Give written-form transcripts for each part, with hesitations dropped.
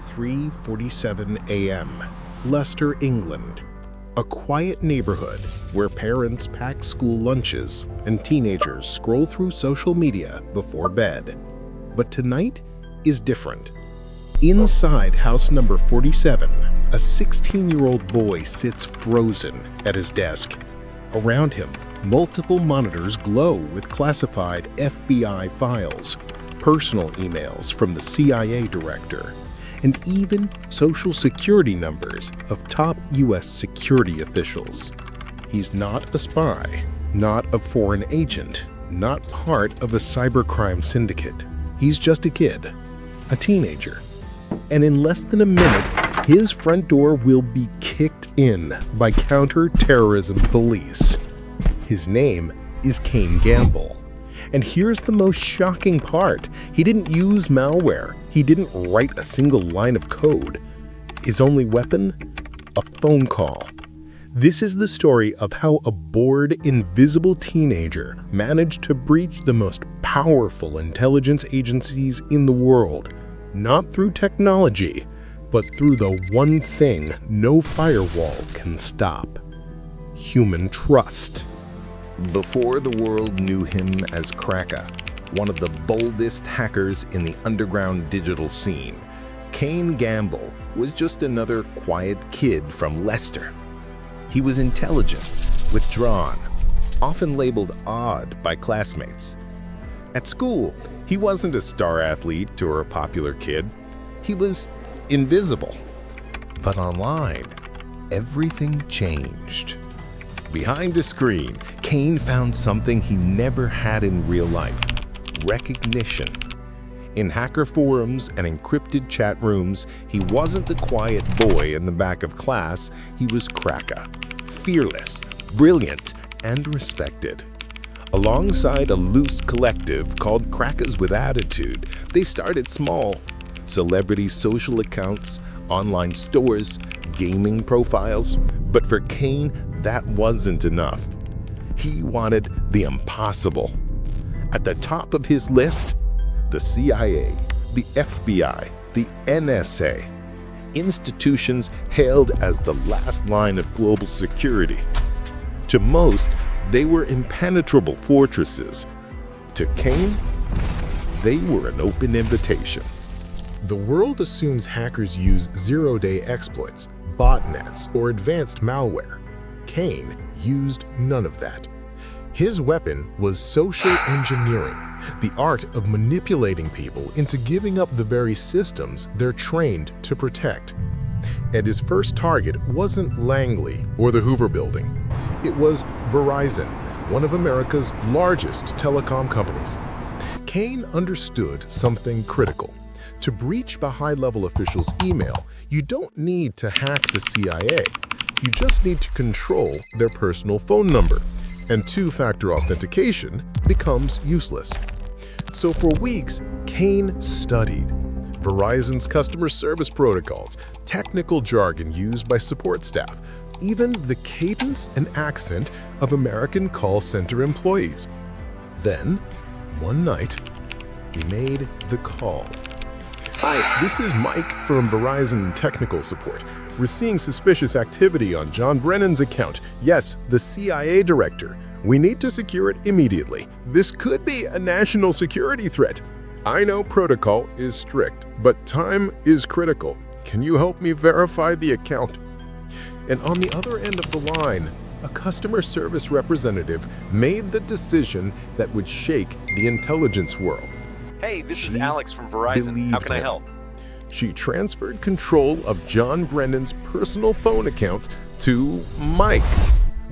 3:47 a.m., Leicester, England. A quiet neighborhood where parents pack school lunches and teenagers scroll through social media before bed. But tonight is different. Inside house number 47, a 16-year-old boy sits frozen at his desk. Around him, multiple monitors glow with classified FBI files, personal emails from the CIA director, and even social security numbers of top U.S. security officials. He's not a spy, not a foreign agent, not part of a cybercrime syndicate. He's just a kid, a teenager. And in less than a minute, his front door will be kicked in by counter-terrorism police. His name is Cain Gamble. And here's the most shocking part. He didn't use malware. He didn't write a single line of code. His only weapon? A phone call. This is the story of how a bored, invisible teenager managed to breach the most powerful intelligence agencies in the world, not through technology, but through the one thing no firewall can stop: human trust. Before the world knew him as Kraken, one of the boldest hackers in the underground digital scene, Cain Gamble was just another quiet kid from Leicester. He was intelligent, withdrawn, often labeled odd by classmates. At school, he wasn't a star athlete or a popular kid. He was invisible. But online, everything changed. Behind a screen, Cain found something he never had in real life: recognition. In hacker forums and encrypted chat rooms, he wasn't the quiet boy in the back of class. He was Kraken, fearless, brilliant, and respected. Alongside a loose collective called Crackers with Attitude, they started small: celebrity social accounts, online stores, gaming profiles. But for Cain, that wasn't enough. He wanted the impossible. At the top of his list, the CIA, the FBI, the NSA, institutions hailed as the last line of global security. To most, they were impenetrable fortresses. To Cain, they were an open invitation. The world assumes hackers use zero-day exploits, botnets, or advanced malware. Cain used none of that. His weapon was social engineering, the art of manipulating people into giving up the very systems they're trained to protect. And his first target wasn't Langley or the Hoover Building. It was Verizon, one of America's largest telecom companies. Cain understood something critical. To breach a high-level official's email, you don't need to hack the CIA. You just need to control their personal phone number, and two-factor authentication becomes useless. So for weeks, Cain studied Verizon's customer service protocols, technical jargon used by support staff, even the cadence and accent of American call center employees. Then, one night, he made the call. Hi, this is Mike from Verizon Technical Support. We're seeing suspicious activity on John Brennan's account. Yes, the CIA director. We need to secure it immediately. This could be a national security threat. I know protocol is strict, but time is critical. Can you help me verify the account? And on the other end of the line, a customer service representative made the decision that would shake the intelligence world. Hey, this is Alex from Verizon. How can I help? She transferred control of John Brennan's personal phone account to Mike.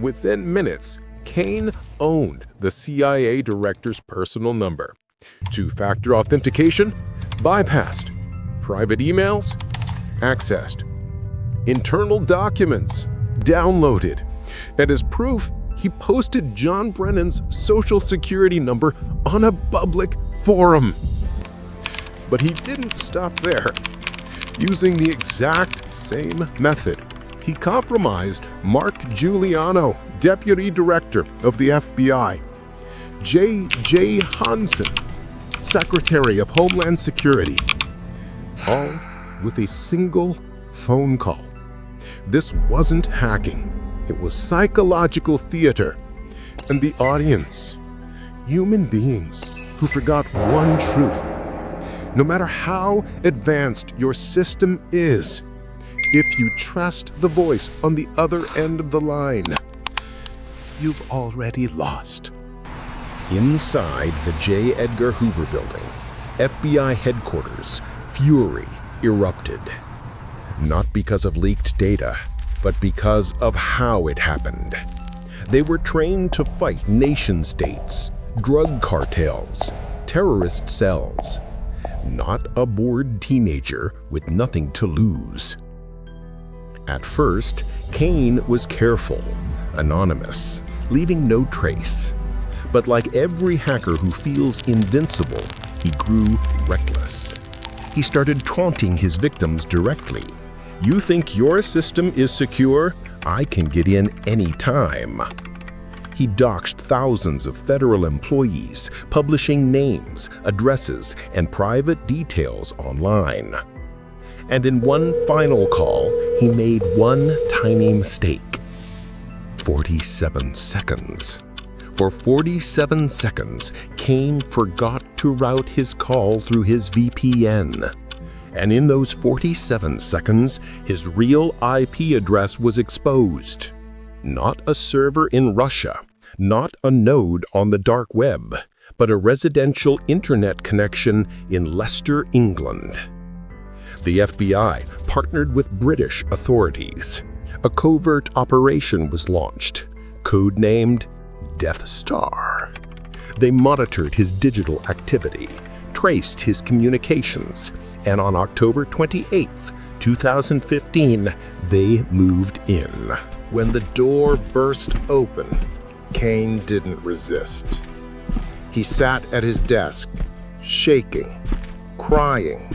Within minutes, Cain owned the CIA director's personal number. Two-factor authentication bypassed. Private emails accessed. Internal documents downloaded. And as proof, he posted John Brennan's social security number on a public forum. But he didn't stop there. Using the exact same method, he compromised Mark Giuliano, Deputy Director of the FBI, J.J. Hansen, Secretary of Homeland Security, all with a single phone call. This wasn't hacking. It was psychological theater. And the audience, human beings who forgot one truth. No matter how advanced your system is, if you trust the voice on the other end of the line, you've already lost. Inside the J. Edgar Hoover building, FBI headquarters, fury erupted. Not because of leaked data, but because of how it happened. They were trained to fight nation-states, drug cartels, terrorist cells. Not a bored teenager with nothing to lose. At first, Kane was careful, anonymous, leaving no trace. But like every hacker who feels invincible, he grew reckless. He started taunting his victims directly. "You think your system is secure? I can get in any time." He doxed thousands of federal employees, publishing names, addresses, and private details online. And in one final call, he made one tiny mistake. 47 seconds. For 47 seconds, Kane forgot to route his call through his VPN. And in those 47 seconds, his real IP address was exposed. Not a server in Russia, not a node on the dark web, but a residential internet connection in Leicester, England. The FBI partnered with British authorities. A covert operation was launched, codenamed Death Star. They monitored his digital activity, traced his communications, and on October 28, 2015, they moved in. When the door burst open, Kane didn't resist. He sat at his desk, shaking, crying,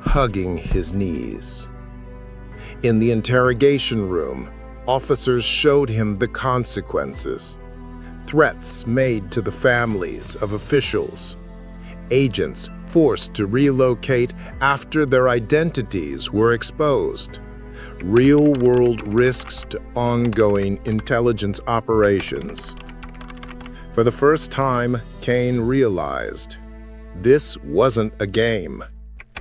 hugging his knees. In the interrogation room, officers showed him the consequences. Threats made to the families of officials. Agents forced to relocate after their identities were exposed. Real-world risks to ongoing intelligence operations. For the first time, Kane realized this wasn't a game.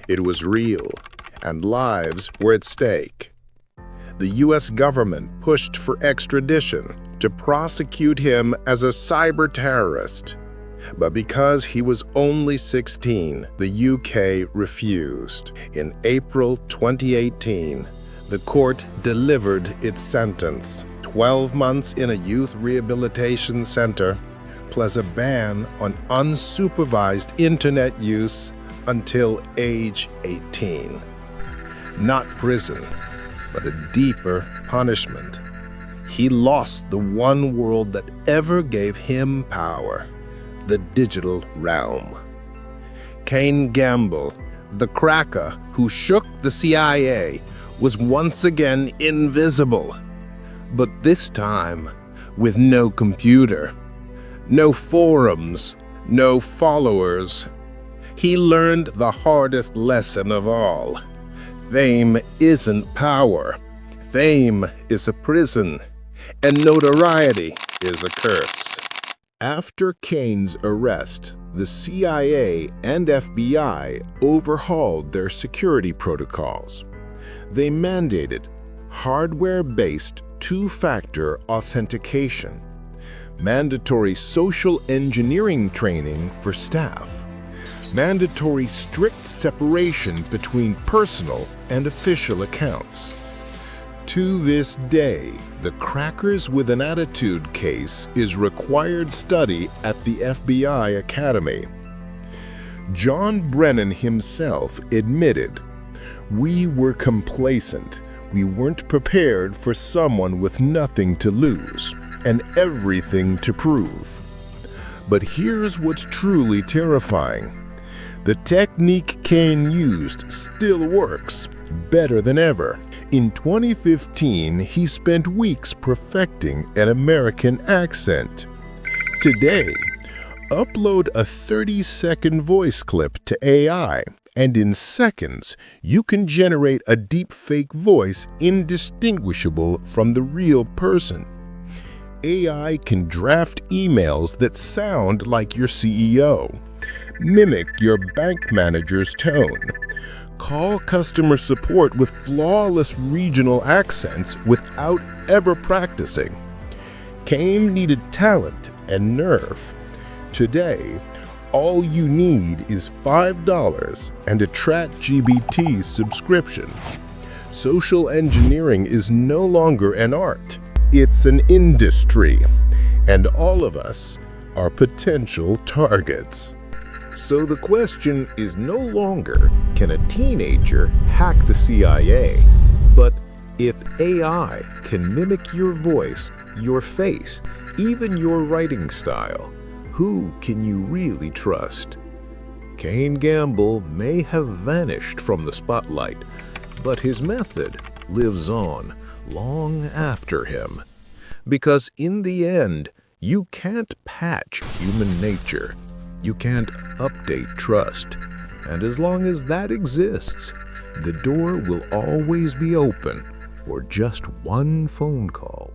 It was real, and lives were at stake. The U.S. government pushed for extradition to prosecute him as a cyber terrorist. But because he was only 16, the UK refused. In April 2018, the court delivered its sentence: 12 months in a youth rehabilitation center, plus a ban on unsupervised internet use until age 18. Not prison, but a deeper punishment. He lost the one world that ever gave him power, the digital realm. Kane Gamble, the cracker who shook the CIA, was once again invisible. But this time, with no computer, no forums, no followers. He learned the hardest lesson of all. Fame isn't power. Fame is a prison, and notoriety is a curse. After Kane's arrest, the CIA and FBI overhauled their security protocols. They mandated hardware-based two-factor authentication, mandatory social engineering training for staff, mandatory strict separation between personal and official accounts. To this day, the Crackers with an Attitude case is required study at the FBI Academy. John Brennan himself admitted, "We were complacent. We weren't prepared for someone with nothing to lose and everything to prove." But here's what's truly terrifying. The technique Kane used still works, better than ever. In 2015, he spent weeks perfecting an American accent. Today, upload a 30-second voice clip to AI, And in seconds, you can generate a deepfake voice indistinguishable from the real person. AI can draft emails that sound like your CEO, mimic your bank manager's tone, call customer support with flawless regional accents without ever practicing. Cain needed talent and nerve. Today, all you need is $5 and a ChatGPT subscription. Social engineering is no longer an art. It's an industry, and all of us are potential targets. So the question is no longer, can a teenager hack the CIA? But if AI can mimic your voice, your face, even your writing style, who can you really trust? Cain Gamble may have vanished from the spotlight, but his method lives on long after him. Because in the end, you can't patch human nature. You can't update trust. And as long as that exists, the door will always be open for just one phone call.